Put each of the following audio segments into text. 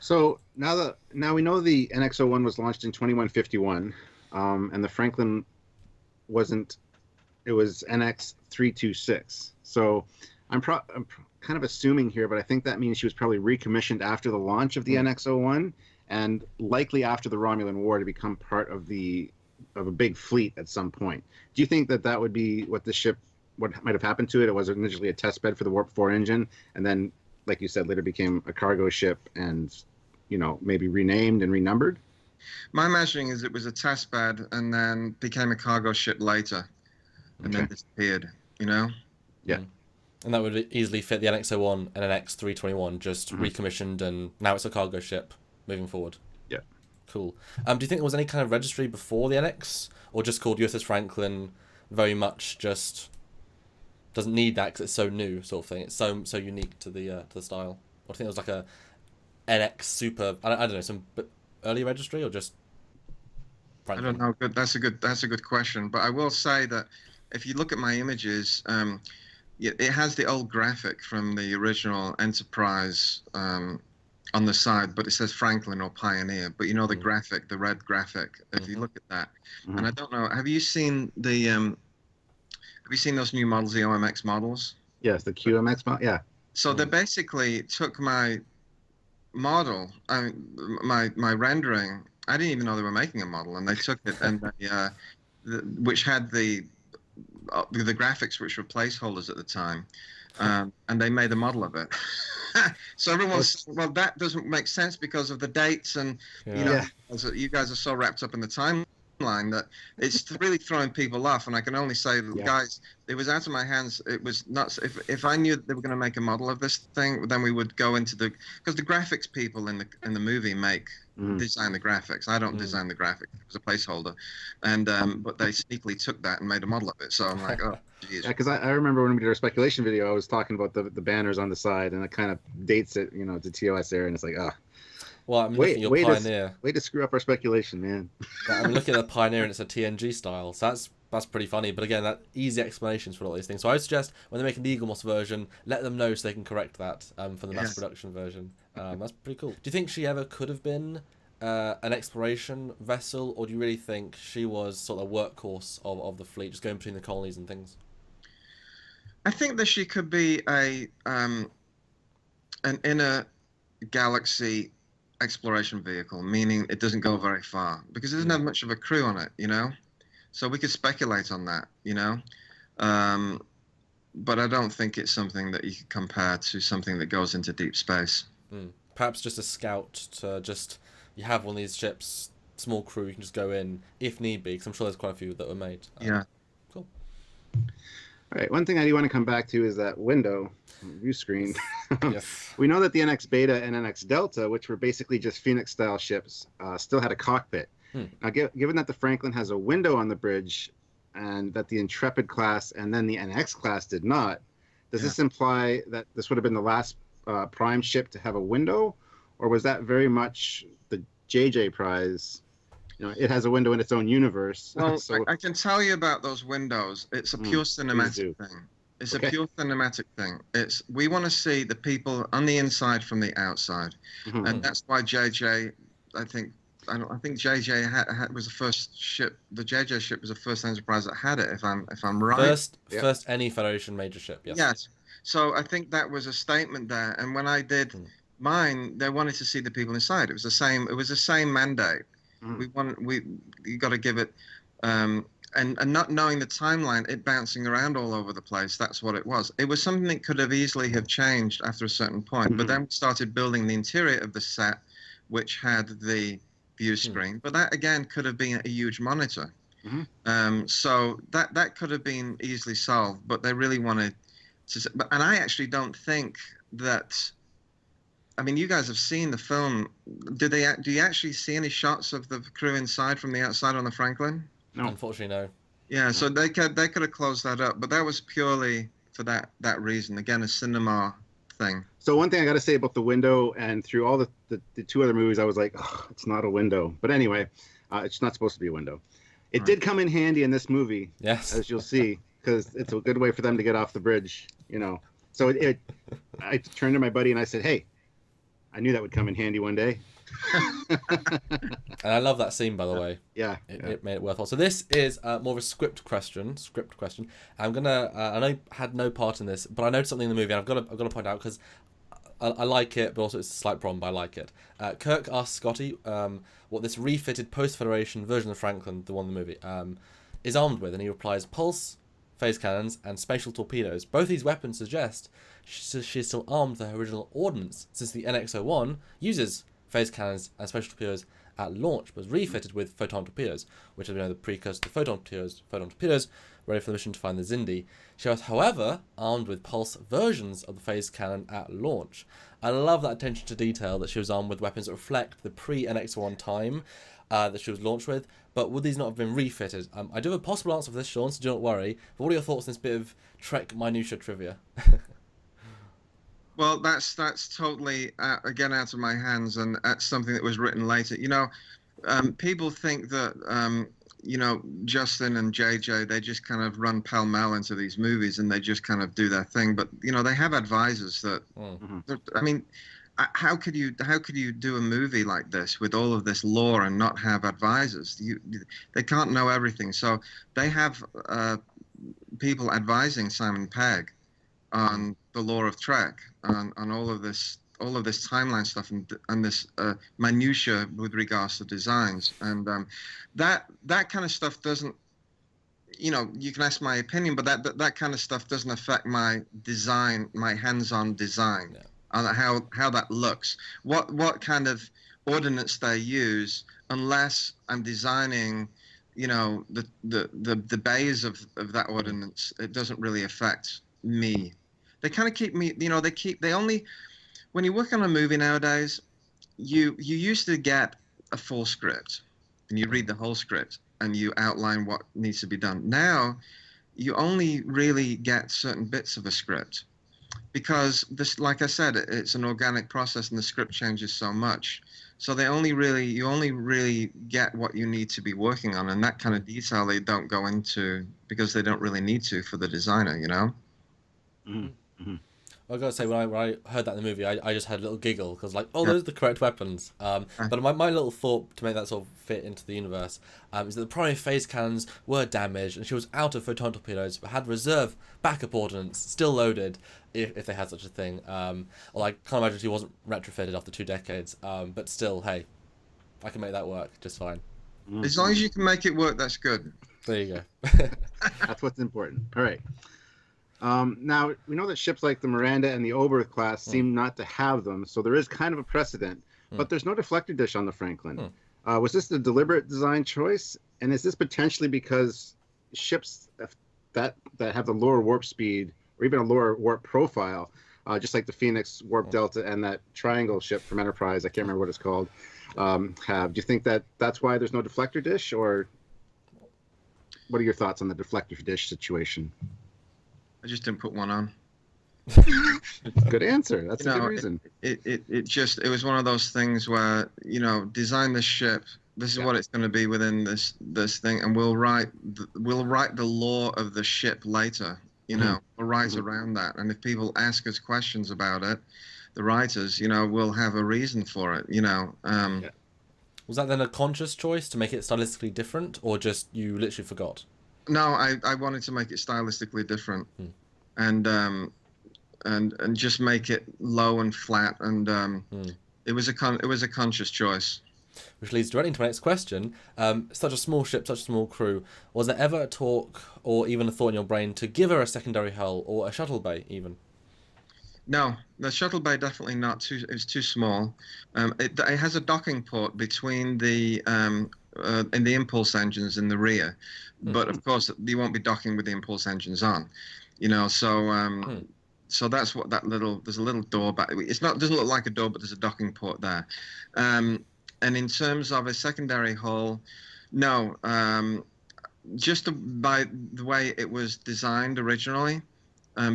So now we know the NX-01 was launched in 2151, and the Franklin wasn't. It was NX-326. So I'm kind of assuming here, but I think that means she was probably recommissioned after the launch of the NX-01, and likely after the Romulan War to become part of a big fleet at some point. Do you think that would be what might have happened to it? It was initially a test bed for the Warp 4 engine, and then, like you said, later became a cargo ship and, maybe renamed and renumbered? My imagining is it was a test bed and then became a cargo ship later and then disappeared, Yeah. And that would easily fit the NX-01 and NX-321, just recommissioned, and now it's a cargo ship moving forward. Yeah. Cool. Do you think there was any kind of registry before the NX, or just called USS Franklin, very much just doesn't need that because it's so new, sort of thing? It's so unique to the style. Or do you think it was like a NX super? I don't know, some early registry, or just Franklin? I don't know. Good. That's a good question. But I will say that if you look at my images, it has the old graphic from the original Enterprise on the side, but it says Franklin or Pioneer. But the graphic, the red graphic. If you look at that, and I don't know, have you seen those new models, the OMX models? Yes, the QMX model. Yeah. So they basically took my model, my rendering. I didn't even know they were making a model, and they took it and which had the graphics, which were placeholders at the time, and they made a model of it. So everyone's saying, well, that doesn't make sense because of the dates, and you guys are so wrapped up in the timeline that it's really throwing people off. And I can only say, guys, it was out of my hands. It was nuts. If I knew they were going to make a model of this thing, then we would go into because the graphics people in the movie design the graphics. I don't design the graphics. It was a placeholder, and but they sneakily took that and made a model of it. So I'm like, oh, geez. Yeah, because I remember when we did our speculation video, I was talking about the banners on the side, and it kind of dates it, to TOS era, and it's like, Well, I'm looking at your Pioneer. Way to screw up our speculation, man. I'm looking at the Pioneer, and it's a TNG style, so that's pretty funny. But again, that easy explanations for all these things. So I would suggest when they make an Eagle Moss version, let them know so they can correct that for the mass production version. That's pretty cool. Do you think she ever could have been an exploration vessel, or do you really think she was sort of a workhorse of the fleet, just going between the colonies and things? I think that she could be an inner galaxy exploration vehicle, meaning it doesn't go very far because it doesn't have much of a crew on it, So we could speculate on that, but I don't think it's something that you could compare to something that goes into deep space. Perhaps just a scout to you have one of these ships, small crew, you can just go in if need be, because I'm sure there's quite a few that were made. Cool. All right, one thing I do want to come back to is that window view screen. Yes. We know that the NX Beta and NX Delta, which were basically just Phoenix-style ships, still had a cockpit. Now, given that the Franklin has a window on the bridge, and that the Intrepid class and then the NX class did not, does this imply that this would have been the last prime ship to have a window, or was that very much the JJ prize? It has a window in its own universe. Well, so, I can tell you about those windows. It's a pure cinematic thing. It's a pure cinematic thing. We want to see the people on the inside from the outside, and that's why JJ. I think JJ was the first ship. The JJ ship was the first Enterprise that had it. If I'm right. First any Federation major ship. Yes. Yes. So I think that was a statement there. And when I did mine, they wanted to see the people inside. It was the same. It was the same mandate. You got to give it. And not knowing the timeline, it bouncing around all over the place. That's what it was. It was something that could have easily have changed after a certain point. But then we started building the interior of the set, which had the view screen. But that again could have been a huge monitor. So that could have been easily solved. But they really wanted to. And I actually don't think that. I mean, you guys have seen the film. Do you actually see any shots of the crew inside from the outside on the Franklin? No, unfortunately, no. Yeah, so they could have closed that up, but that was purely for that reason. Again, a cinema thing. So one thing I got to say about the window, and through all the two other movies, I was like, oh, it's not a window. But anyway, it's not supposed to be a window. It did come in handy in this movie, yes, as you'll see, because it's a good way for them to get off the bridge. So I turned to my buddy and I said, hey, I knew that would come in handy one day. And I love that scene, by the way. Yeah, It made it worthwhile. So this is more of a script question. I'm gonna. I know you had no part in this, but I noticed something in the movie, and I've got to point out because I like it, but also it's a slight problem. But I like it. Kirk asks Scotty what this refitted post-Federation version of Franklin, the one in the movie, is armed with, and he replies, pulse, phase cannons, and spatial torpedoes. Both these weapons suggest she's still armed with her original ordnance, since the NX-01 uses phase cannons and spatial torpedoes at launch, but was refitted with photon torpedoes, which are the precursor to photon torpedoes, ready for the mission to find the Xindi. She was, however, armed with pulse versions of the phase cannon at launch. I love that attention to detail that she was armed with weapons that reflect the pre-NX-01 time that she was launched with, but would these not have been refitted? I do have a possible answer for this, Sean, so do not worry, but what are your thoughts on this bit of Trek minutia trivia? Well, that's totally, again, out of my hands, and that's something that was written later. People think that, Justin and JJ, they just kind of run pell-mell into these movies and they just kind of do their thing. But, they have advisors that, I mean, how could you do a movie like this with all of this lore and not have advisors? They can't know everything. So they have people advising Simon Pegg on the lore of Trek, on all of this timeline stuff and this minutia with regards to designs, and that kind of stuff doesn't, you can ask my opinion, but that kind of stuff doesn't affect my design, my hands-on design, on how that looks, what kind of ordnance they use, unless I'm designing, the bays of that ordnance. It doesn't really affect me. They kind of keep me, when you work on a movie nowadays, you used to get a full script and you read the whole script and you outline what needs to be done. Now, you only really get certain bits of a script because this, like I said, it's an organic process and the script changes so much. So you only really get what you need to be working on, and that kind of detail they don't go into because they don't really need to for the designer, Mm-hmm. I gotta say, when I heard that in the movie, I just had a little giggle because, like, those are the correct weapons. But my little thought to make that sort of fit into the universe is that the primary phase cannons were damaged, and she was out of photon torpedoes, but had reserve backup ordnance still loaded if they had such a thing. Or I can't imagine she wasn't retrofitted after 2 decades. But still, hey, I can make that work just fine. As long as you can make it work, that's good. There you go. That's what's important. All right. Now, we know that ships like the Miranda and the Oberth class seem not to have them, so there is kind of a precedent, but there's no deflector dish on the Franklin. Was this a deliberate design choice, and is this potentially because ships that have the lower warp speed, or even a lower warp profile, just like the Phoenix, Warp Delta, and that triangle ship from Enterprise, I can't remember what it's called, have? Do you think that's why there's no deflector dish, or what are your thoughts on the deflector dish situation? I just didn't put one on. Good answer. That's a good reason. It was one of those things where, design this ship. This is what it's going to be within this thing, and we'll write the lore of the ship later. We'll write around that, and if people ask us questions about it, the writers, will have a reason for it. Was that then a conscious choice to make it stylistically different, or just you literally forgot? No, I wanted to make it stylistically different, and just make it low and flat, and it was a conscious choice. Which leads directly into my next question. Such a small ship, such a small crew. Was there ever a talk or even a thought in your brain to give her a secondary hull or a shuttle bay even? No, the shuttle bay definitely not. It's too small. It has a docking port between the in the impulse engines in the rear, but of course you won't be docking with the impulse engines on. So that's what there's a little door back. Doesn't look like a door, but there's a docking port there. And in terms of a secondary hull, no. Just by the way it was designed originally,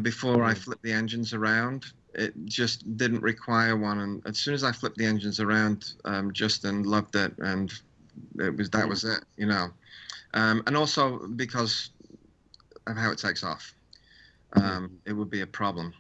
before I flipped the engines around, it just didn't require one. And as soon as I flipped the engines around, Justin loved it, and that was it, and also because of how it takes off, it would be a problem.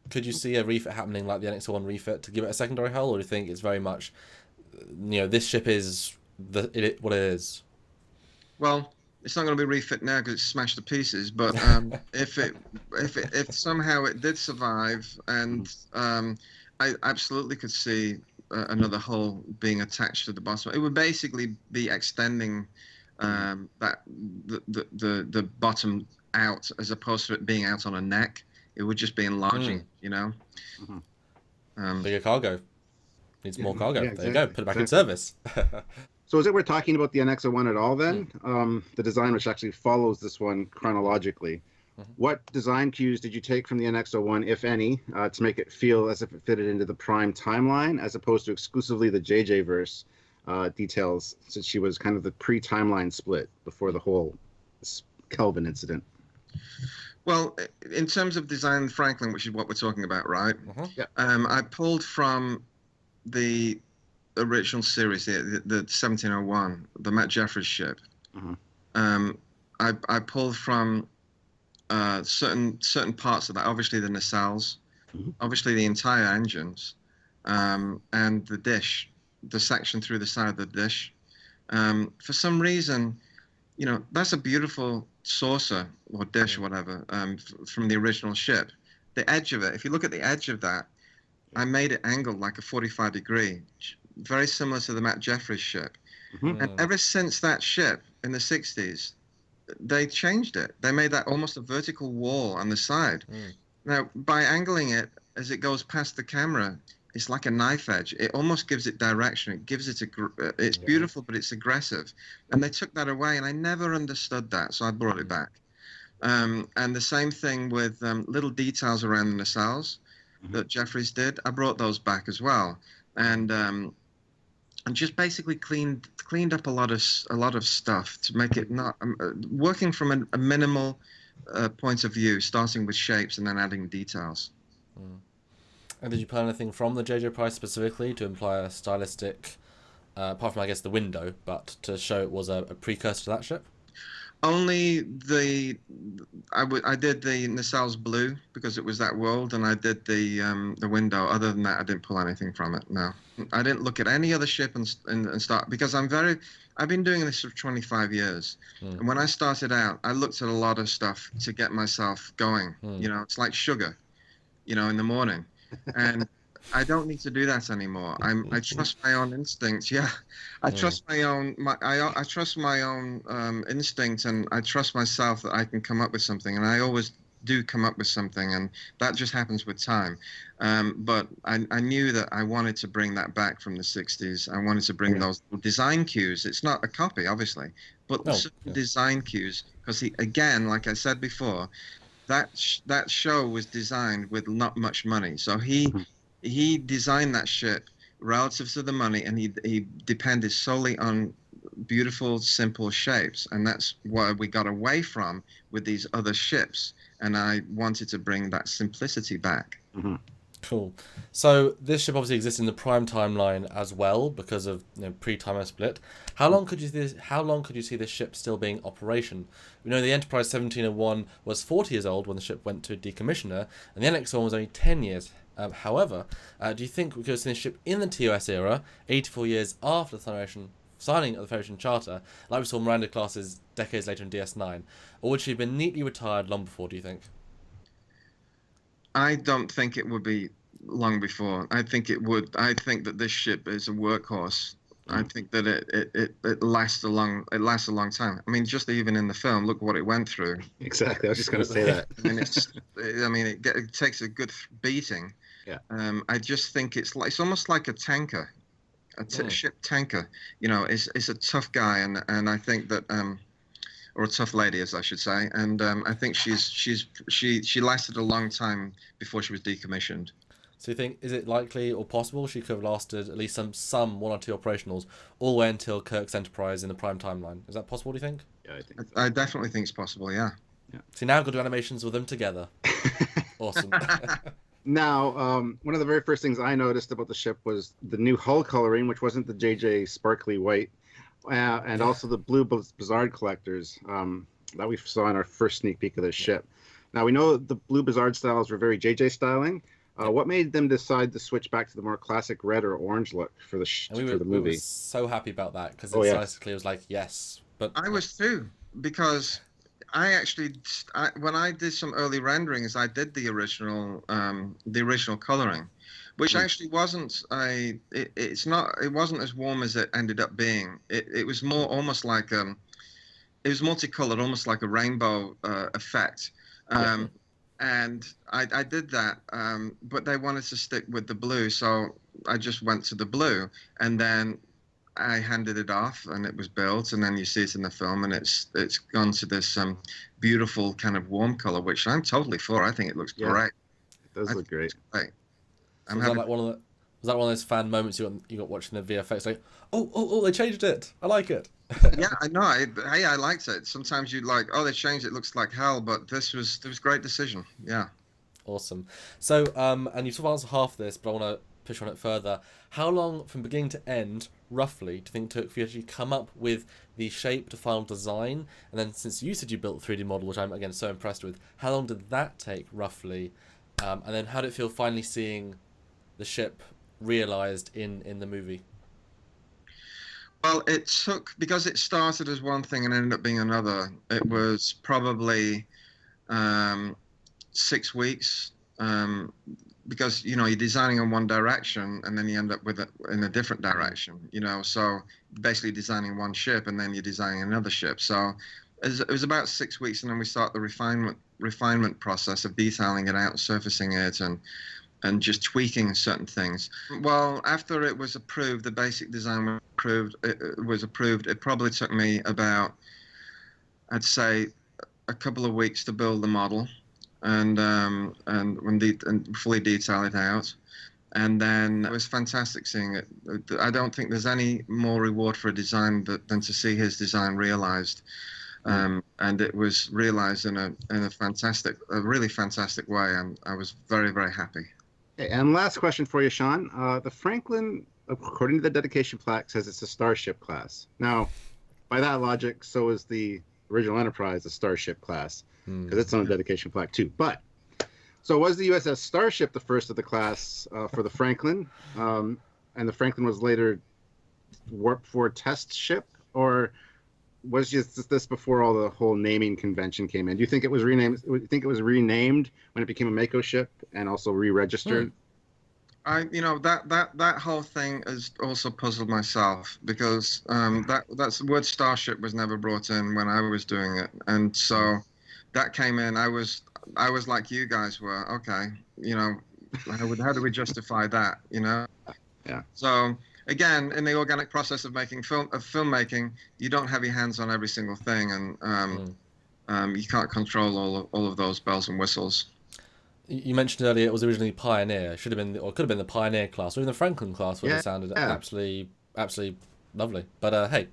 could you see a refit happening like the NX-01 refit to give it a secondary hull, or do you think it's very much, this ship is what it is? Well, it's not going to be refit now because it's smashed to pieces. But if somehow it did survive, and I absolutely could see another hull being attached to the bottom. It would basically be extending that the bottom out, as opposed to it being out on a neck. It would just be enlarging, Bigger cargo. Needs more cargo. Yeah, there you go. Put it back in service. So is it we're talking about the NX-01 at all then? The design which actually follows this one chronologically. What design cues did you take from the NX-01, if any, to make it feel as if it fitted into the Prime timeline, as opposed to exclusively the JJ verse details, since she was kind of the pre-timeline split before the whole Kelvin incident? Well, in terms of design Franklin, which is what we're talking about, right? Yeah. I pulled from the original series, the 1701, the Matt Jeffries ship. I pulled from certain parts of that. Obviously the nacelles, obviously the entire engines, and the dish, the section through the side of the dish. For some reason, that's a beautiful saucer or dish or whatever, from the original ship. The edge of it, if you look at the edge of that, I made it angled like a 45 degree, very similar to the Matt Jeffries ship. And ever since that ship in the 60s, they changed it. They made that almost a vertical wall on the side. Now, by angling it as it goes past the camera, it's like a knife edge. It almost gives it direction. It gives it it's beautiful, but it's aggressive. And they took that away, and I never understood that, so I brought it back. And the same thing with little details around the nacelles that Jeffries did. I brought those back as well, and just basically cleaned up a lot of stuff to make it not working from a minimal point of view, starting with shapes and then adding details. And did you pull anything from the JJ Price specifically to imply a stylistic, apart from I guess the window, but to show it was a precursor to that ship? Only I did the nacelles blue because it was that world, and I did the window. Other than that, I didn't pull anything from it. No, I didn't look at any other ship and start, because I've been doing this for 25 years, and when I started out, I looked at a lot of stuff to get myself going. It's like sugar, in the morning, and I don't need to do that anymore. I trust my own instincts. Yeah, I trust my own. I trust my own instinct, and I trust myself that I can come up with something. And I always do come up with something, and that just happens with time. But I knew that I wanted to bring that back from the 60s. I wanted to bring those design cues. It's not a copy, obviously, but certain design cues. Because again, like I said before, that show was designed with not much money. So he designed that ship relative to the money, and he depended solely on beautiful, simple shapes, and that's what we got away from with these other ships. And I wanted to bring that simplicity back. Cool. So this ship obviously exists in the Prime timeline as well because of pre-timer split. How long could you see this ship still being in operation? We know the Enterprise 1701 was 40 years old when the ship went to decommissioner, and the NX-01 was only 10 years. However, do you think we could have seen this ship in the TOS era, 84 years after the signing of the Federation Charter, like we saw Miranda classes decades later in DS9? Or would she have been neatly retired long before, do you think? I don't think it would be long before. I think it would. I think that this ship is a workhorse. I think that it lasts a long time. I mean, just even in the film, look what it went through. Exactly. I was just going to say that. It takes a good beating. Yeah. I just think it's almost like a tanker, ship tanker. It's a tough guy, and I think that or a tough lady, as I should say. And I think she lasted a long time before she was decommissioned. So you think, is it likely or possible she could have lasted at least some one or two operationals all the way until Kirk's Enterprise in the Prime timeline? Is that possible, do you think? Yeah, I definitely think it's possible, yeah. See, now got to do animations with them together. Awesome. Now, one of the very first things I noticed about the ship was the new hull coloring, which wasn't the JJ sparkly white, and also the blue Blizzard collectors that we saw in our first sneak peek of this ship. Now, we know the blue Blizzard styles were very JJ styling, What made them decide to switch back to the more classic red or orange look for the movie? We were so happy about that because it basically was like, yes. But I was too, because I actually, when I did some early renderings, I did the original coloring, which actually wasn't it wasn't as warm as it ended up being. It was more almost like it was multicolored, almost like a rainbow effect. And I did that, but they wanted to stick with the blue, so I just went to the blue, and then I handed it off, and it was built, and then you see it in the film, and it's gone to this beautiful kind of warm color, which I'm totally for. I think it looks great. It does look great. Right. So was that one of those fan moments you got watching the VFX? Like, oh, they changed it. I like it. Yeah, I know. I liked it. Sometimes you like, they changed it. Looks like hell, but this was a great decision. Yeah. Awesome. So, and you've sort of answered half of this, but I want to push on it further. How long, from beginning to end, roughly, do you think it took for you to actually come up with the shape to final design? And then, since you said you built a 3D model, which I'm again so impressed with, how long did that take roughly? And then, how did it feel finally seeing the ship realized in the movie? Well, it took, because it started as one thing and ended up being another, it was probably 6 weeks, because, you're designing in one direction and then you end up with it in a different direction, so basically designing one ship and then you're designing another ship. So it was about 6 weeks, and then we start the refinement process of detailing it out, surfacing it, and just tweaking certain things. Well, after it was approved, the basic design was approved, it probably took me about, I'd say, a couple of weeks to build the model and fully detail it out. And then it was fantastic seeing it. I don't think there's any more reward for a design than to see his design realized. And it was realized in a really fantastic way, and I was very, very happy. Okay, and last question for you, Sean. The Franklin, according to the dedication plaque, says it's a starship class. Now, by that logic, so is the original Enterprise a starship class, because it's on a dedication plaque too. But so was the USS Starship the first of the class for the Franklin, and the Franklin was later warp 4 test ship, or was just this before all the whole naming convention came in? Do you think it was renamed? Do you think it was renamed when it became a Mako ship and also re-registered? That whole thing has also puzzled myself, because that's the word starship was never brought in when I was doing it, and so that came in. I was like you guys were. Okay, how do we justify that? Yeah. So again, in the organic process of making filmmaking, you don't have your hands on every single thing, and you can't control all of those bells and whistles. You mentioned earlier it was originally Pioneer. Should have been, or could have been the Pioneer class, or even the Franklin class would have sounded absolutely lovely. But hey.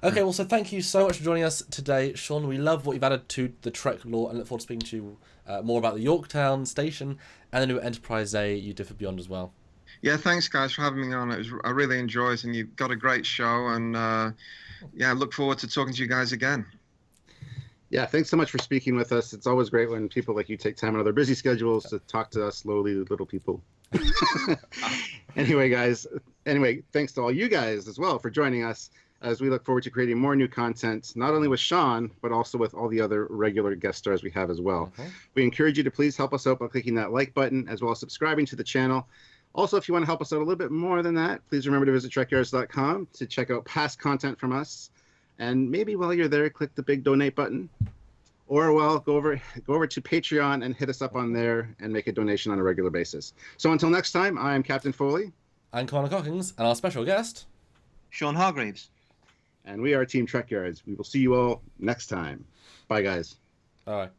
Okay, well, so thank you so much for joining us today, Sean. We love what you've added to the Trek lore, and look forward to speaking to you more about the Yorktown station and the new Enterprise A you did for Beyond as well. Yeah, thanks, guys, for having me on. I really enjoyed it, and you've got a great show, and I look forward to talking to you guys again. Yeah, thanks so much for speaking with us. It's always great when people like you take time out of their busy schedules to talk to us lowly little people. Anyway, guys, thanks to all you guys as well for joining us, as we look forward to creating more new content, not only with Sean, but also with all the other regular guest stars we have as well. We encourage you to please help us out by clicking that like button, as well as subscribing to the channel. Also, if you want to help us out a little bit more than that, please remember to visit Trekyards.com to check out past content from us. And maybe while you're there, click the big donate button. Or, go over to Patreon and hit us up on there and make a donation on a regular basis. So until next time, I'm Captain Foley. I'm Connor Cockings, and our special guest, Sean Hargraves. And we are Team Trekyards. We will see you all next time. Bye, guys. All right.